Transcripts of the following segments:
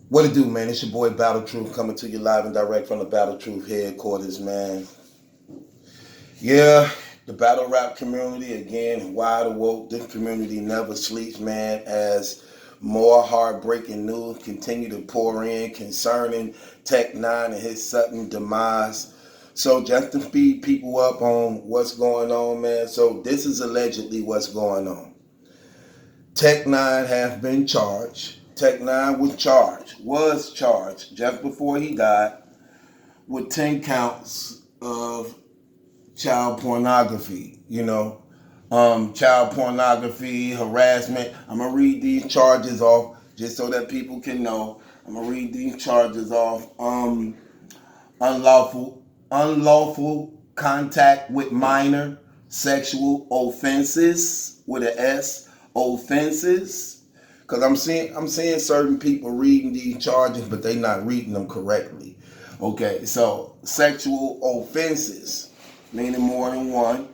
What it do, man? It's your boy Battle Truth coming to you live and direct from the Battle Truth headquarters, man. Yeah, the battle rap community again, wide awoke. This community never sleeps, man. As more heartbreaking news continue to pour in concerning Tech Nine and his sudden demise. So just to feed people up on what's going on, man. So this is allegedly what's going on. Tech Nine has been charged. Tech Nine was charged just before he died with 10 counts of child pornography, child pornography, harassment. I'm going to read these charges off just so that people can know. I'm going to read these charges off. Unlawful contact with minor, sexual offenses with an S, offenses. Because I'm seeing certain people reading these charges, but they not reading them correctly. Okay, so sexual offenses, meaning more than one.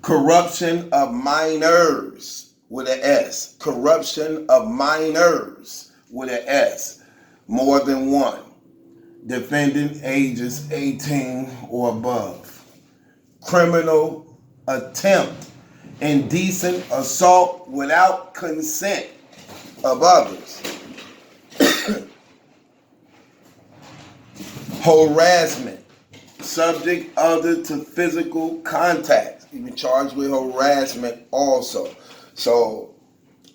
Corruption of minors with an S. Corruption of minors with an S. More than one. Defendant ages 18 or above. Criminal attempt. Indecent assault without consent of others. Harassment. Subject other to physical contact. He been charged with harassment also. So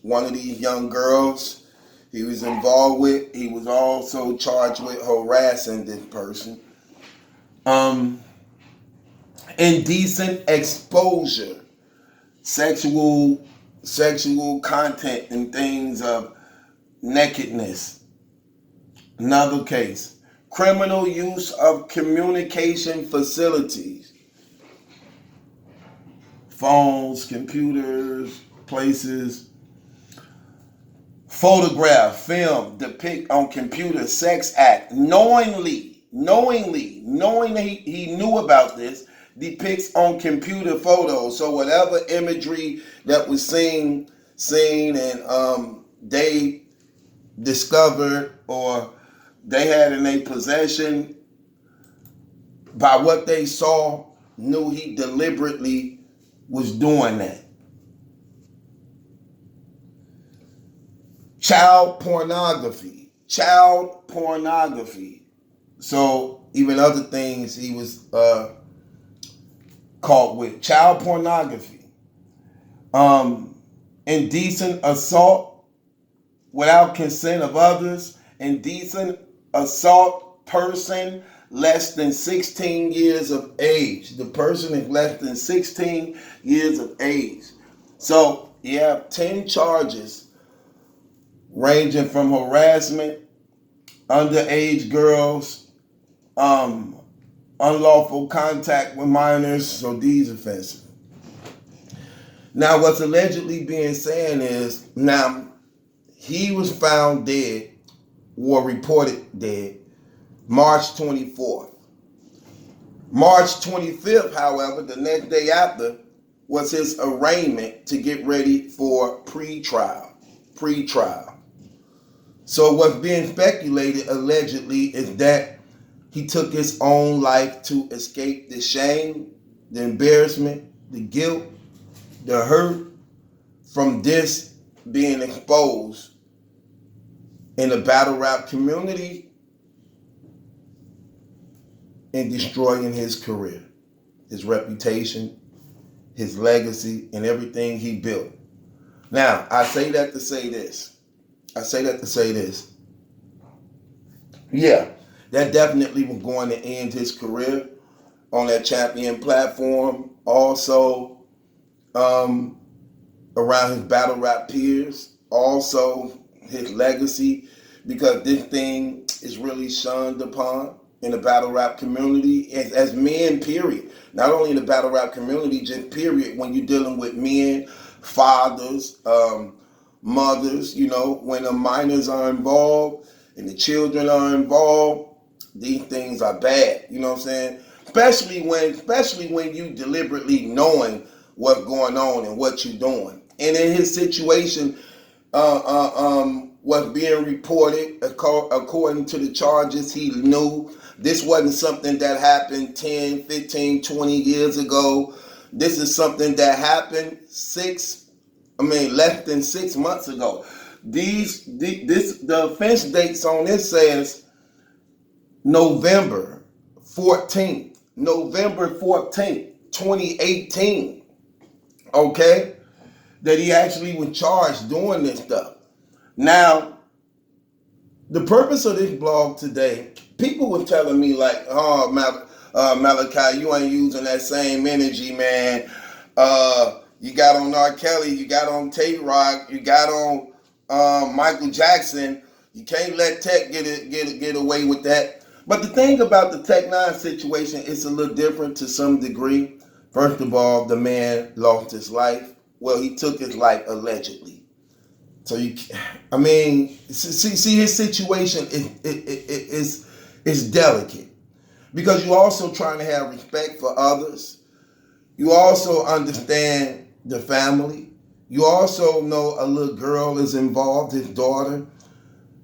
one of these young girls he was involved with, he was also charged with harassing this person. Indecent exposure. Sexual content and things of nakedness. Another case. Criminal use of communication facilities. Phones, computers, places. Photograph, film, depict on computer sex act. Knowingly he knew about this, depicts on computer photos. So whatever imagery that was seen and they discovered or they had in their possession, by what they saw, knew he deliberately was doing that. Child pornography. So even other things he was caught with. Child pornography. Indecent assault without consent of others. Indecent assault person less than 16 years of age. The person is less than 16 years of age. So you have 10 charges ranging from harassment, underage girls, unlawful contact with minors, so these offenses. Now, what's allegedly being said is, now, he was found dead, or reported dead, March 24th. March 25th, however, the next day after, was his arraignment to get ready for pre-trial. So what's being speculated, allegedly, is that he took his own life to escape the shame, the embarrassment, the guilt, the hurt from this being exposed in the battle rap community and destroying his career, his reputation, his legacy, and everything he built. Now, I say that to say this. Yeah, that definitely was going to end his career on that champion platform. Also, around his battle rap peers. Also, his legacy, because this thing is really shunned upon in the battle rap community as men, period. Not only in the battle rap community, just period. When you're dealing with men, fathers, mothers, when the minors are involved and the children are involved, these things are bad. You know what I'm saying? Especially when you deliberately knowing what's going on and what you're doing. And in his situation, was being reported. According to the charges, he knew this wasn't something that happened 10, 15, 20 years ago. This is something that happened less than 6 months ago. The offense dates on this says November 14th, 2018. Okay? That he actually was charged doing this stuff. Now, the purpose of this blog today, people were telling me like, oh, Malachi, you ain't using that same energy, man. You got on R. Kelly, you got on Tay Rock, you got on Michael Jackson. You can't let Tech get away with that. But the thing about the Tech N9ne situation is a little different to some degree. First of all, the man lost his life. Well, he took his life allegedly. So see his situation is delicate because you're also trying to have respect for others. You also understand the family. You also know a little girl is involved, his daughter.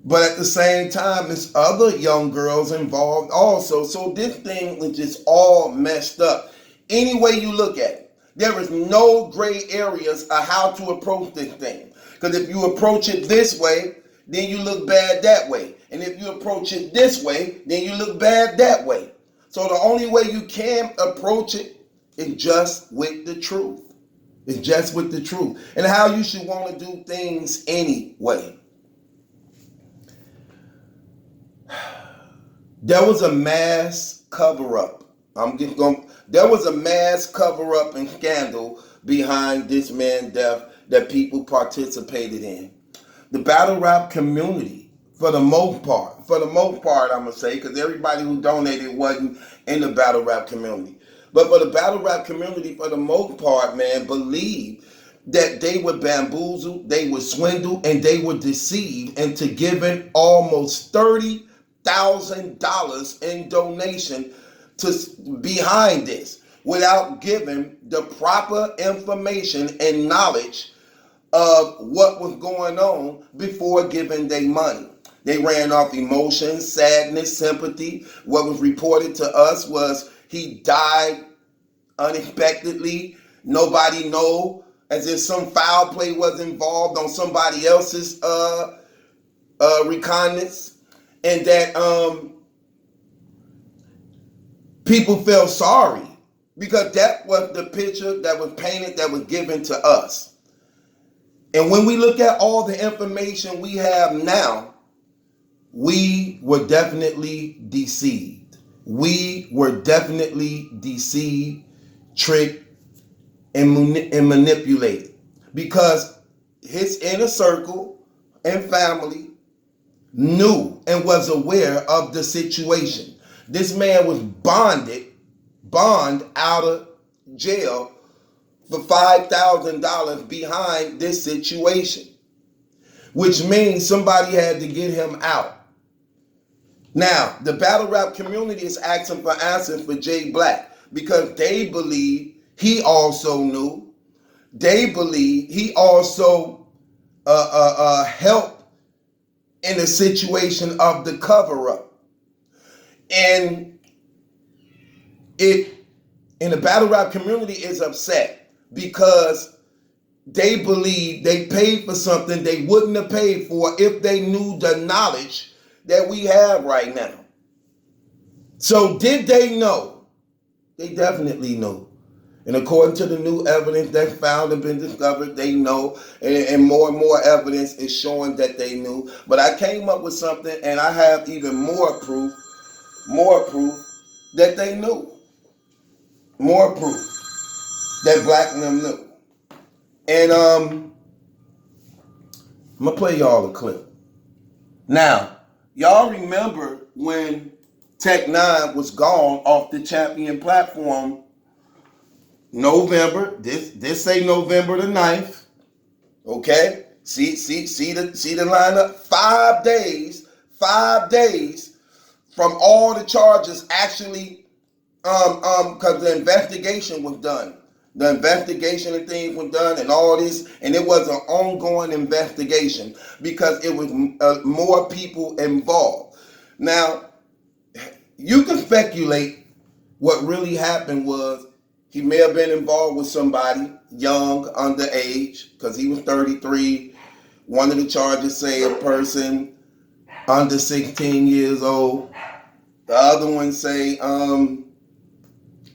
But at the same time, there's other young girls involved also. So this thing is just all messed up. Any way you look at it, there is no gray areas of how to approach this thing. Because if you approach it this way, then you look bad that way. And if you approach it this way, then you look bad that way. So the only way you can approach it is just with the truth. It's just with the truth. And how you should want to do things anyway. There was a mass cover-up. There was a mass cover-up and scandal behind this man's death that people participated in. The battle rap community, for the most part, I'm going to say, because everybody who donated wasn't in the battle rap community. But for the battle rap community, for the most part, man, believed that they were bamboozled, they were swindled, and they were deceived into giving almost $30,000 in donation behind this without giving the proper information and knowledge of what was going on before giving their money. They ran off emotions, sadness, sympathy. What was reported to us was he died unexpectedly. Nobody know, as if some foul play was involved on somebody else's reconnaissance, and that people felt sorry because that was the picture that was painted, that was given to us. And when we look at all the information we have now, we were definitely deceived. We were definitely deceived, tricked, and manipulated. Because his inner circle and family knew and was aware of the situation. This man was bond out of jail for $5,000 behind this situation, which means somebody had to get him out. Now, the battle rap community is asking for answers for Jay Black because they believe he also knew. They believe he also helped in the situation of the cover-up. And the battle rap community is upset because they believe they paid for something they wouldn't have paid for if they knew the knowledge that we have right now. So did they know? They definitely know. And according to the new evidence that's found and been discovered, they know. And more evidence is showing that they knew. But I came up with something, and I have even more proof that they knew. More proof that Black and them knew. And I'm going to play y'all a clip. Now, y'all remember when Tech N9ne was gone off the Champion platform November, this say November the 9th, okay? See the lineup? 5 days from all the charges actually, because the investigation was done. The investigation and things were done and all this, and it was an ongoing investigation because it was more people involved. Now, you can speculate what really happened was he may have been involved with somebody young, underage, because he was 33. One of the charges say a person under 16 years old. The other one say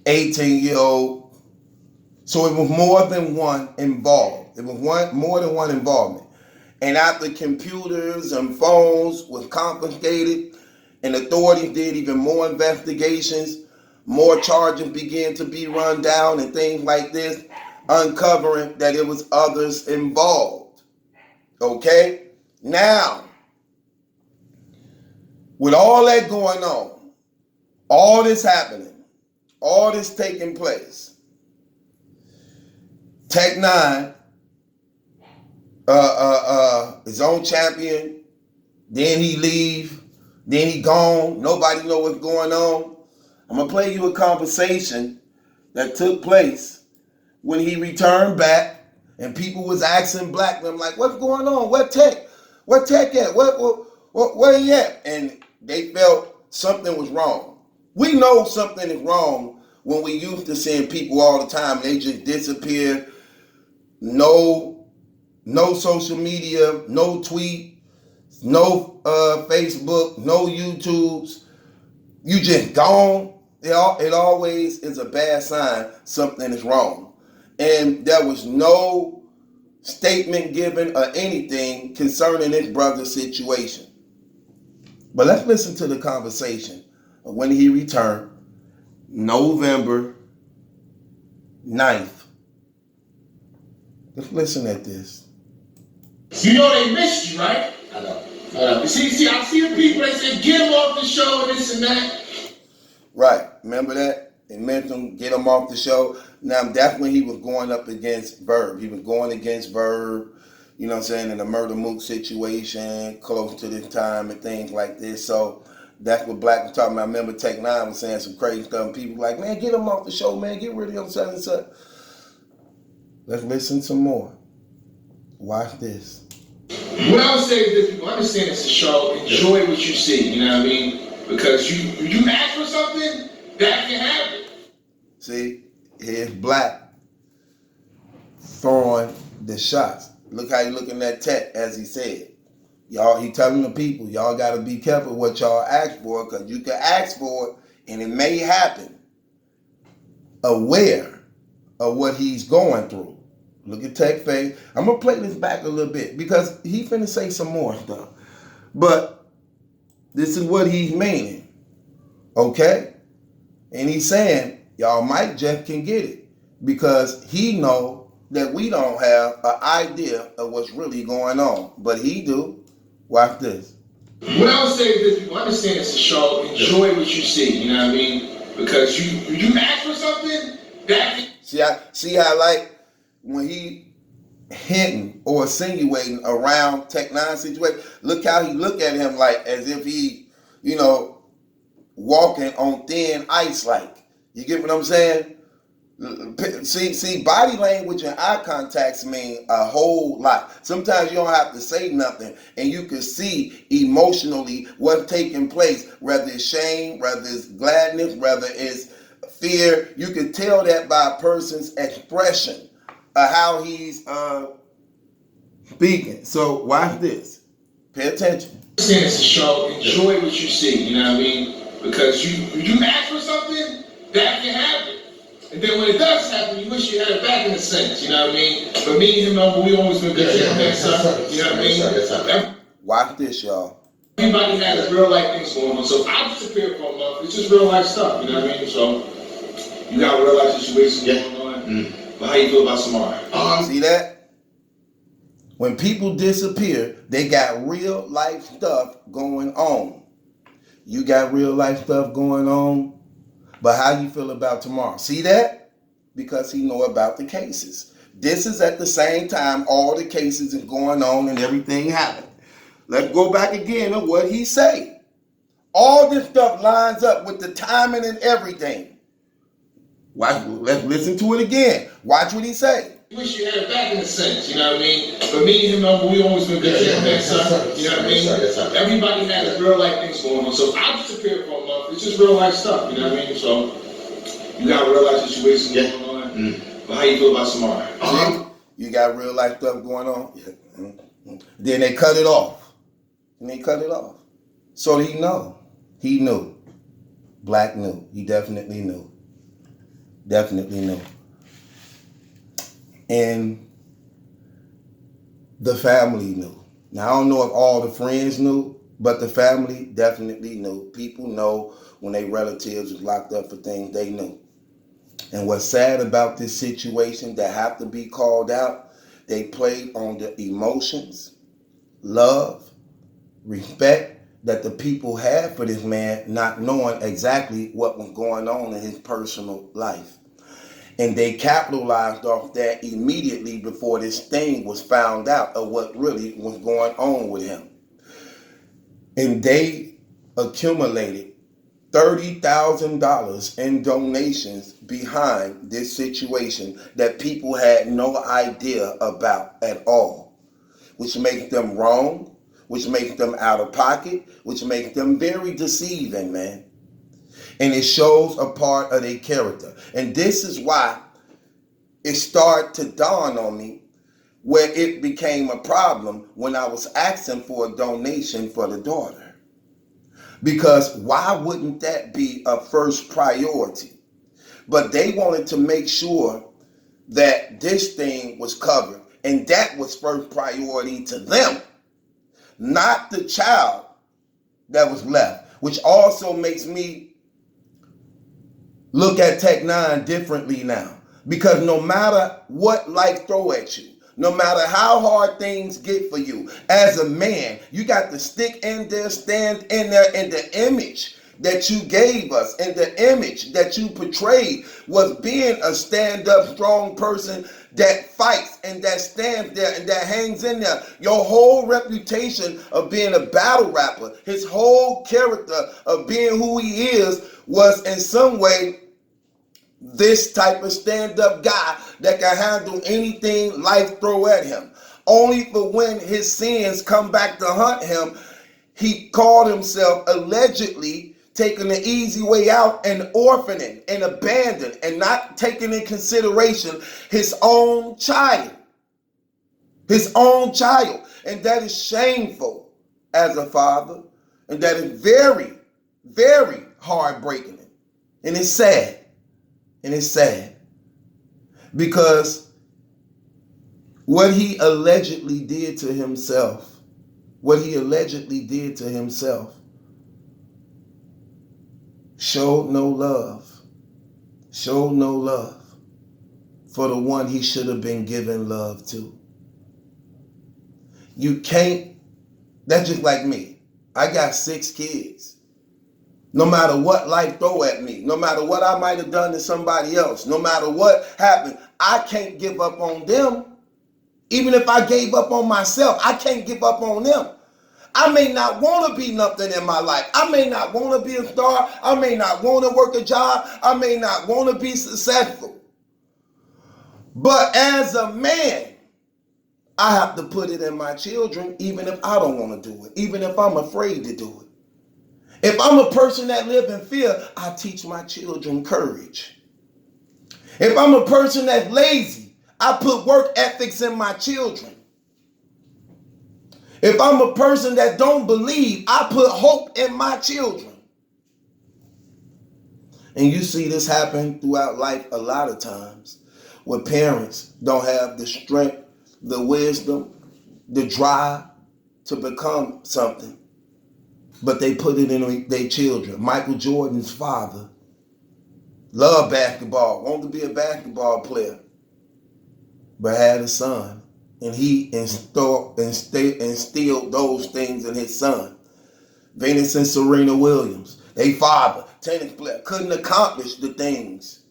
18-year-old. So it was more than one involved. It was more than one involvement. And after computers and phones was confiscated and authorities did even more investigations, more charges began to be run down and things like this, uncovering that it was others involved. Okay? Now, with all that going on, all this happening, all this taking place, Tech Nine, his own champion, then he leave, then he gone, nobody know what's going on. I'm gonna play you a conversation that took place when he returned back and people was asking Black them like, what's going on? What Tech? What Tech at? Where he at? And they felt something was wrong. We know something is wrong when we used to seeing people all the time. They just disappear. No social media, no tweet, no Facebook, no YouTubes. You just gone. It always is a bad sign something is wrong. And there was no statement given or anything concerning this brother's situation. But let's listen to the conversation of when he returned, November 9th. Let's listen at this. You know they missed you, right? I know. See, I see the people that say, get him off the show and this and that. Right. Remember that? They meant him, get him off the show. Now, definitely he was going up against Verb. He was going against Verb, you know what I'm saying, in the Murder Mook situation, close to this time and things like this. So that's what Black was talking about. I remember Tech Nine was saying some crazy stuff. And people were like, man, get him off the show, man. Get rid of him, such and such. Let's listen some more. Watch this. What I would say is that people understand it's a show. Enjoy what you see, you know what I mean? Because you ask for something, that can happen. See, here's Black throwing the shots. Look how he looking at Tech, as he said. Y'all, he telling the people, y'all got to be careful what y'all ask for, because you can ask for it, and it may happen. Aware of what he's going through. Look at Tech face. I'm going to play this back a little bit, because he finna say some more stuff. But this is what he's meaning. Okay? And he's saying, y'all might just can get it, because he know that we don't have an idea of what's really going on. But he do. Watch this. What I would say is that people understand it's a show. Enjoy what you see, you know what I mean? Because you ask for something, that can... See how like when he hinting or insinuating around Tech Nine situation, look how he look at him like as if he, you know, walking on thin ice like. You get what I'm saying? See, body language and eye contacts mean a whole lot. Sometimes you don't have to say nothing, and you can see emotionally what's taking place, whether it's shame, whether it's gladness, whether it's fear. You can tell that by a person's expression of how he's speaking. So watch this. Pay attention. It's a show. Enjoy what you see, you know what I mean? Because you ask for something, that can happen. And then when it does happen, you wish you had it back in a sense, you know what I mean? But me and him, we always been good together, you know what I mean? Watch this, y'all. Everybody has real life things going on. So if I disappear for a month, it's just real life stuff, you know what I mean? So you got real life situations going on. But how you feel about Samara? See that? When people disappear, they got real life stuff going on. You got real life stuff going on. But how you feel about tomorrow? See that? Because he know about the cases. This is at the same time all the cases is going on and everything happened. Let's go back again to what he say. All this stuff lines up with the timing and everything. Let's listen to it again. Watch what he say. Wish you had it back in a sense, you know what I mean? But me and him, we always been good together, son. You know what I mean? Everybody has real life things going on. So I disappeared for a month. It's just real life stuff, you know what I mean? So you got real life situations going on. But how you feel about Samara? You got real life stuff going on. Yeah. Then they cut it off. So he know. He knew. Black knew. He definitely knew. And the family knew. Now, I don't know if all the friends knew, but the family definitely knew. People know when their relatives was locked up for things, they knew. And what's sad about this situation that have to be called out, they played on the emotions, love, respect that the people had for this man, not knowing exactly what was going on in his personal life. And they capitalized off that immediately before this thing was found out of what really was going on with him. And they accumulated $30,000 in donations behind this situation that people had no idea about at all, which makes them wrong, which makes them out of pocket, which makes them very deceiving, man. And it shows a part of their character. And this is why it started to dawn on me where it became a problem when I was asking for a donation for the daughter. Because why wouldn't that be a first priority? But they wanted to make sure that this thing was covered. And that was first priority to them, not the child that was left, which also makes me look at Tech-N9ne differently now. Because no matter what life throw at you, no matter how hard things get for you, as a man, you got to stick in there, stand in there, and the image that you gave us and the image that you portrayed was being a stand-up, strong person that fights and that stands there and that hangs in there. Your whole reputation of being a battle rapper, his whole character of being who he is was in some way this type of stand-up guy that can handle anything life throw at him. Only for when his sins come back to hunt him, he called himself allegedly taking the easy way out and orphaning and abandoning and not taking in consideration his own child. His own child. And that is shameful as a father. And that is very, very heartbreaking. And it's sad. And it's sad. Because what he allegedly did to himself, showed no love for the one he should have been giving love to. You can't, that's just like me. I got 6 kids. No matter what life throw at me, no matter what I might have done to somebody else, no matter what happened, I can't give up on them. Even if I gave up on myself, I can't give up on them. I may not want to be nothing in my life. I may not want to be a star. I may not want to work a job. I may not want to be successful. But as a man, I have to put it in my children, even if I don't want to do it, even if I'm afraid to do it. If I'm a person that lives in fear, I teach my children courage. If I'm a person that's lazy, I put work ethics in my children. If I'm a person that don't believe, I put hope in my children. And you see this happen throughout life a lot of times, where parents don't have the strength, the wisdom, the drive to become something, but they put it in their children. Michael Jordan's father loved basketball, wanted to be a basketball player, but had a son, and he instilled those things in his son. Venus and Serena Williams, their father, tennis player, couldn't accomplish the things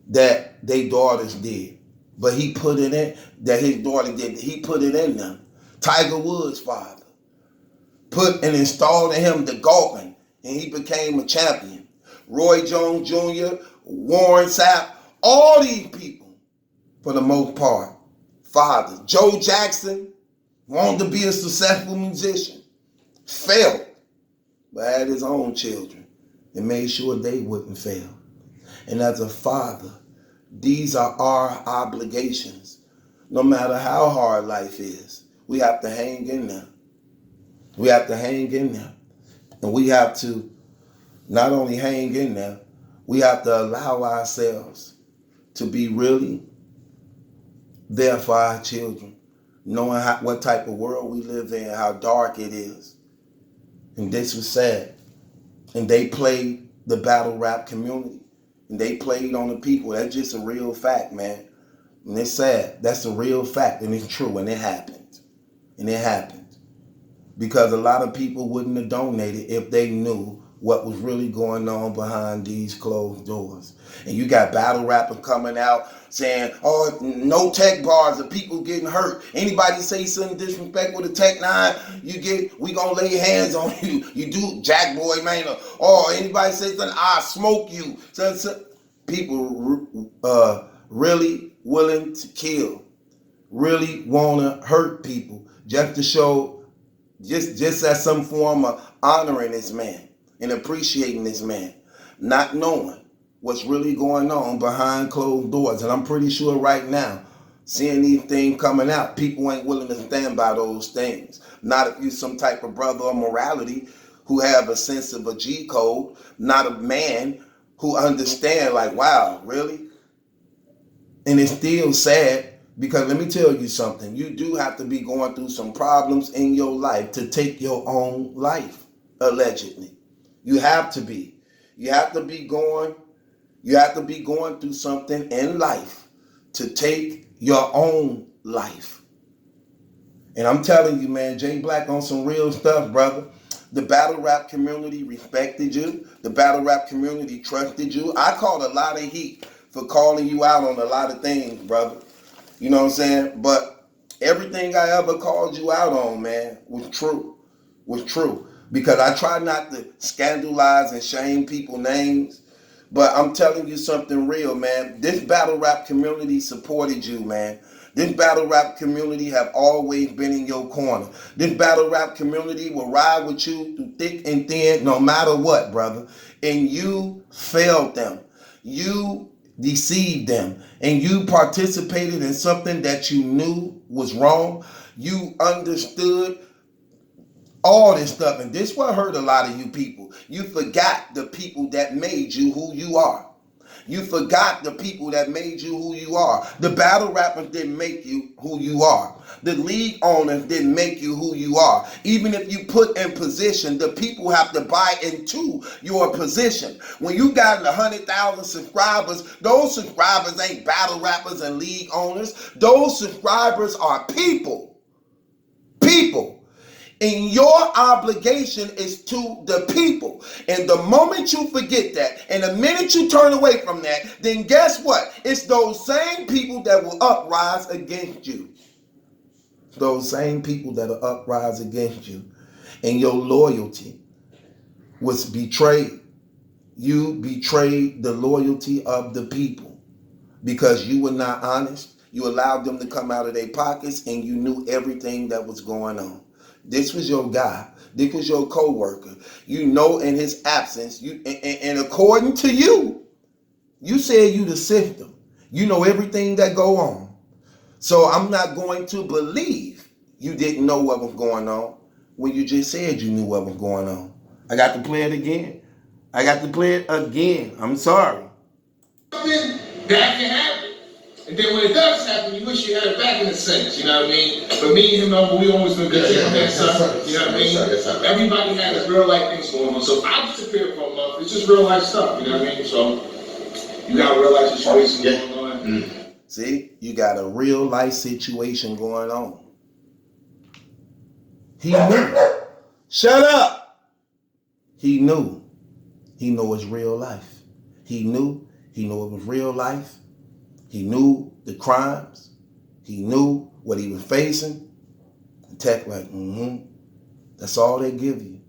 that their daughters did, but he put it in, that his daughter did, he put it in them. Tiger Woods' father put and installed in him the golfing, and he became a champion. Roy Jones Jr. Warren Sapp, all these people, for the most part, fathers. Joe Jackson wanted to be a successful musician, failed, but had his own children and made sure they wouldn't fail. And as a father, these are our obligations. No matter how hard life is, we have to hang in there. We have to hang in there. And we have to not only hang in there, we have to allow ourselves to be really there for our children, knowing what type of world we live in, how dark it is. And this was sad. And they played the battle rap community. And they played on the people. That's just a real fact, man. And it's sad. That's a real fact. And it's true. And it happened. And it happened. Because a lot of people wouldn't have donated if they knew what was really going on behind these closed doors. And you got battle rappers coming out saying, oh, no tech bars, the people getting hurt. Anybody say something disrespectful to Tech 9, we gonna lay hands on you. You do Jack Boy Manor. Or anybody say something, I smoke you. So people really willing to kill, really wanna hurt people just to show, just as some form of honoring this man and appreciating this man, not knowing what's really going on behind closed doors. And I'm pretty sure right now, seeing these things coming out, people ain't willing to stand by those things. Not if you're some type of brother of morality who have a sense of a G code, not a man who understand like, wow, really? And it's still sad because let me tell you something. You do have to be going through some problems in your life to take your own life, allegedly. You have to be. You have to be going through something in life to take your own life. And I'm telling you, man, Jay Black on some real stuff, brother. The battle rap community respected you. The battle rap community trusted you. I caught a lot of heat for calling you out on a lot of things, brother. You know what I'm saying? But everything I ever called you out on, man, was true. Because I try not to scandalize and shame people's names. But I'm telling you something real, man. This battle rap community supported you, man. This battle rap community have always been in your corner. This battle rap community will ride with you through thick and thin, no matter what, brother. And you failed them. You deceived them. And you participated in something that you knew was wrong. You understood all this stuff. And this what hurt a lot of you people. You forgot the people that made you who you are. You forgot the people that made you who you are. The battle rappers didn't make you who you are. The league owners didn't make you who you are. Even if you put in position, the people have to buy into your position. When you got 100,000 subscribers, those subscribers ain't battle rappers and league owners. Those subscribers are people. People. And your obligation is to the people. And the moment you forget that, and the minute you turn away from that, then guess what? It's those same people that will uprise against you. Those same people that will uprise against you. And your loyalty was betrayed. You betrayed the loyalty of the people because you were not honest. You allowed them to come out of their pockets and you knew everything that was going on. This was your guy. This was your co-worker. You know in his absence, and according to you, you said you the system. You know everything that go on. So I'm not going to believe you didn't know what was going on when you just said you knew what was going on. I got to play it again. I'm sorry. Something that can happen. And then when it does happen, you wish you had it back in a sense, you know what I mean? But me and him, we always been good together, son. You know what I mean? Everybody has real life things going on. So if I disappear for a month, it's just real life stuff, you know what I mean? So you got real life situations going on. Mm. See, you got a real life situation going on. He knew. Shut up. He knew. He knew it's real life. He knew it was real life. He knew the crimes. He knew what he was facing. And Tech like, that's all they give you.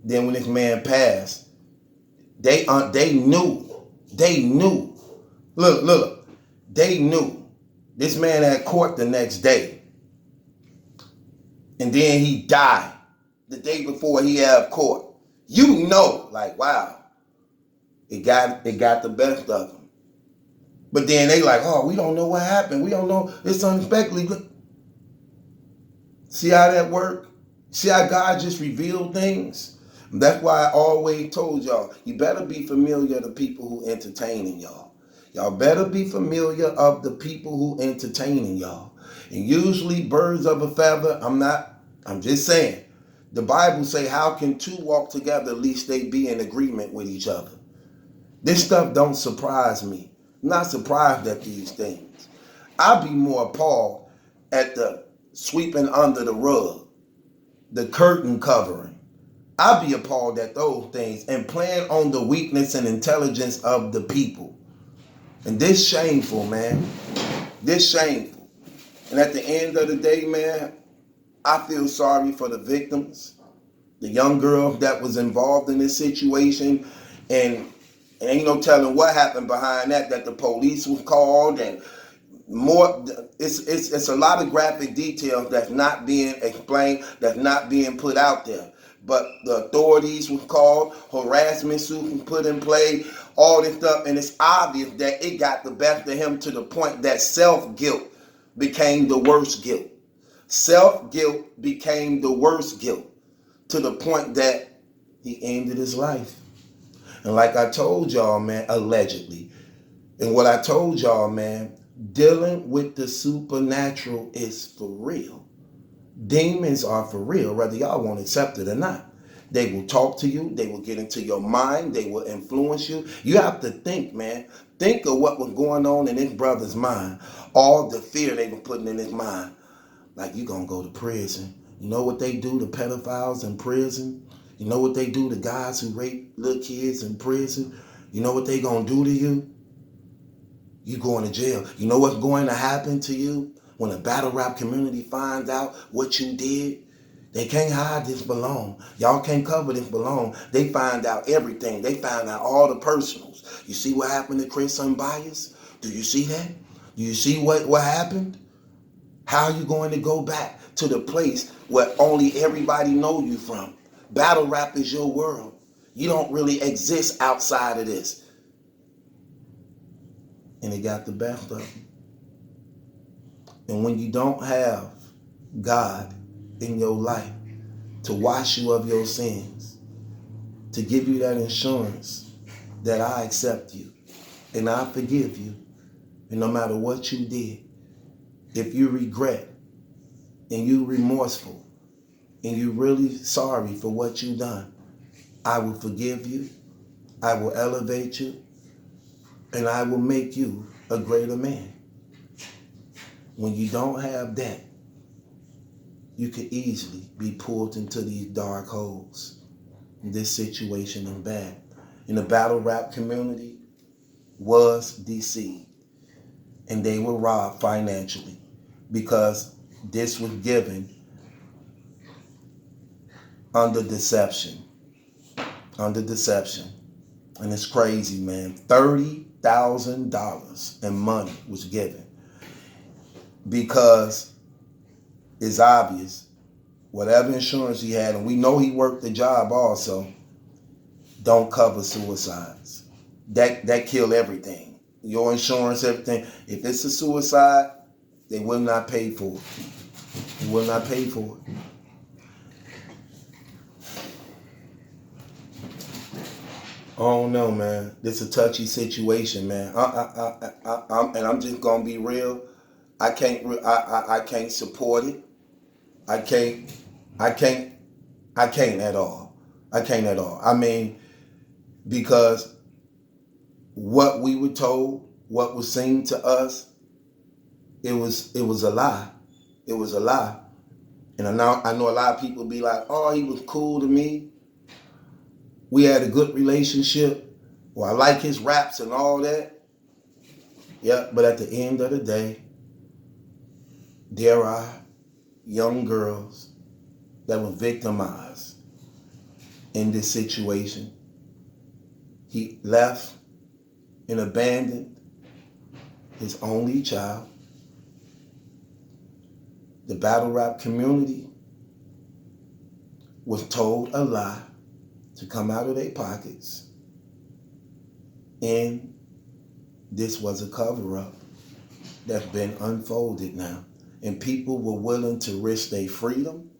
Then when this man passed, they knew They knew. Look. They knew. This man had court the next day. And then he died the day before he had court. You know, like, wow. It got the best of him. But then they like, oh, we don't know what happened. We don't know. It's unexpectedly good. See how that worked? See how God just revealed things? That's why I always told y'all, you better be familiar of the people who entertaining y'all. Y'all better be familiar of the people who entertaining y'all. And usually birds of a feather, I'm just saying. The Bible say, how can two walk together lest they be in agreement with each other? This stuff don't surprise me. I'm not surprised at these things. I'd be more appalled at the sweeping under the rug, the curtain covering. I'd be appalled at those things and playing on the weakness and intelligence of the people. And this shameful, man. This shameful. And at the end of the day, man, I feel sorry for the victims, the young girl that was involved in this situation, and ain't no telling what happened behind that the police was called, and more. It's a lot of graphic details that's not being explained, that's not being put out there. But the authorities were called, harassment suit was put in play, all this stuff, and it's obvious that it got the best of him to the point that self-guilt became the worst guilt. Self-guilt became the worst guilt to the point that he ended his life. And like I told y'all, man, allegedly, and what I told y'all, man, dealing with the supernatural is for real. Demons are for real, whether y'all want to accept it or not. They will talk to you. They will get into your mind. They will influence you. You have to think, man. Think of what was going on in his brother's mind. All the fear they were putting in his mind. Like, you gonna go to prison. You know what they do to pedophiles in prison? You know what they do to guys who rape little kids in prison? You know what they gonna do to you? You going to jail. You know what's going to happen to you when the battle rap community finds out what you did? They can't hide this for long. Y'all can't cover this for long. They find out everything. They find out all the personals. You see what happened to Chris Unbiased? Do you see that? Do you see what happened? How are you going to go back to the place where only everybody know you from? Battle rap is your world. You don't really exist outside of this. And it got the best of them. And when you don't have God in your life to wash you of your sins, to give you that insurance that I accept you and I forgive you, and no matter what you did, if you regret and you remorseful and you really sorry for what you done, I will forgive you, I will elevate you, and I will make you a greater man. When you don't have that, you could easily be pulled into these dark holes. This situation is bad. And the battle rap community was deceived. And they were robbed financially because this was given under deception. Under deception. And it's crazy, man. $30,000 in money was given because it's obvious whatever insurance he had, and we know he worked the job also, don't cover suicides. That kill everything. Your insurance, everything. If it's a suicide, they will not pay for it. They will not pay for it. I don't know, man. This is a touchy situation, man. I'm just gonna be real. I can't support it. I can't at all. I can't at all. I mean, because what we were told, what was seen to us, it was a lie. It was a lie. And I know a lot of people be like, oh, he was cool to me. We had a good relationship. Well, I like his raps and all that. Yeah, but at the end of the day, there are young girls that were victimized in this situation. He left and abandoned his only child. The battle rap community was told a lie to come out of their pockets. And this was a cover-up that's been unfolded now. And people were willing to risk their freedom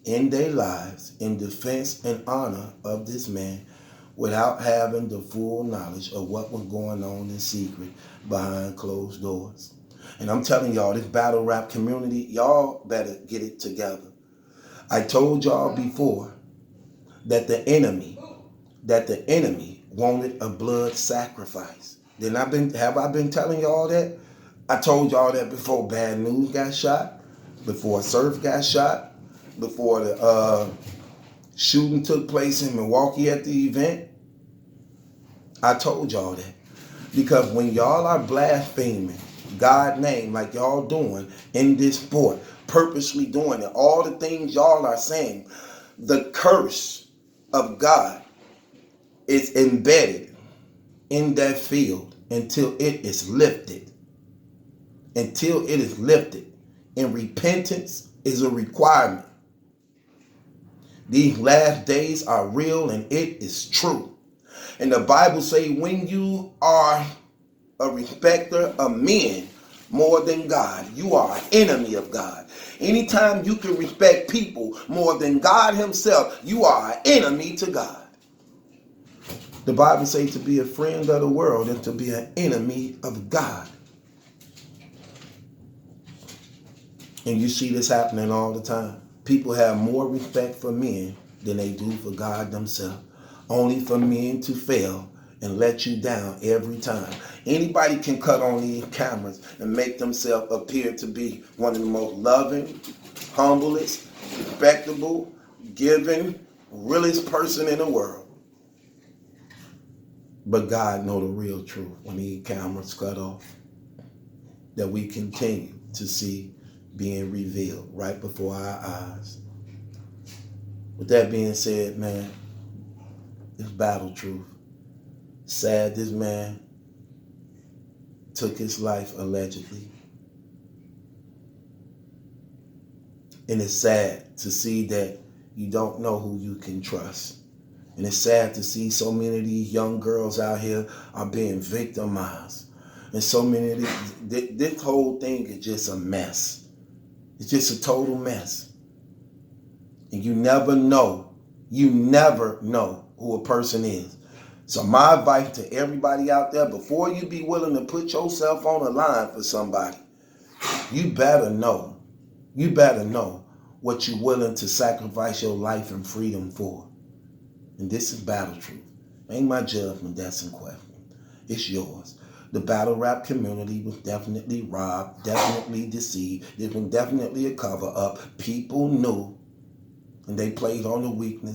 and their lives in defense and honor of this man without having the full knowledge of what was going on in secret behind closed doors. And I'm telling y'all, this battle rap community, y'all better get it together. I told y'all before that the enemy wanted a blood sacrifice. Have I been telling y'all that? I told y'all that before Bad News got shot, before Surf got shot, before the shooting took place in Milwaukee at the event. I told y'all that. Because when y'all are blaspheming God's name like y'all doing in this sport, purposely doing it, all the things y'all are saying, the curse of God is embedded in that field until it is lifted. Until it is lifted. And repentance is a requirement. These last days are real and it is true. And the Bible say when you are a respecter of men more than God, you are an enemy of God. Anytime you can respect people more than God himself, you are an enemy to God. The Bible says to be a friend of the world and to be an enemy of God. And you see this happening all the time. People have more respect for men than they do for God themselves. Only for men to fail and let you down every time. Anybody can cut on these cameras and make themselves appear to be one of the most loving, humblest, respectable, giving, realest person in the world. But God know the real truth when these cameras cut off. That we continue to see being revealed right before our eyes. With that being said, man, it's battle truth. Sad this man took his life allegedly. And it's sad to see that you don't know who you can trust. And it's sad to see so many of these young girls out here are being victimized. And so many of this whole thing is just a mess. It's just a total mess. And you never know who a person is. So my advice to everybody out there, before you be willing to put yourself on the line for somebody, you better know what you're willing to sacrifice your life and freedom for. And this is battle truth. Ain't my judgment that's in question. It's yours. The battle rap community was definitely robbed, definitely deceived. There's been definitely a cover up. People knew, and they played on the weakness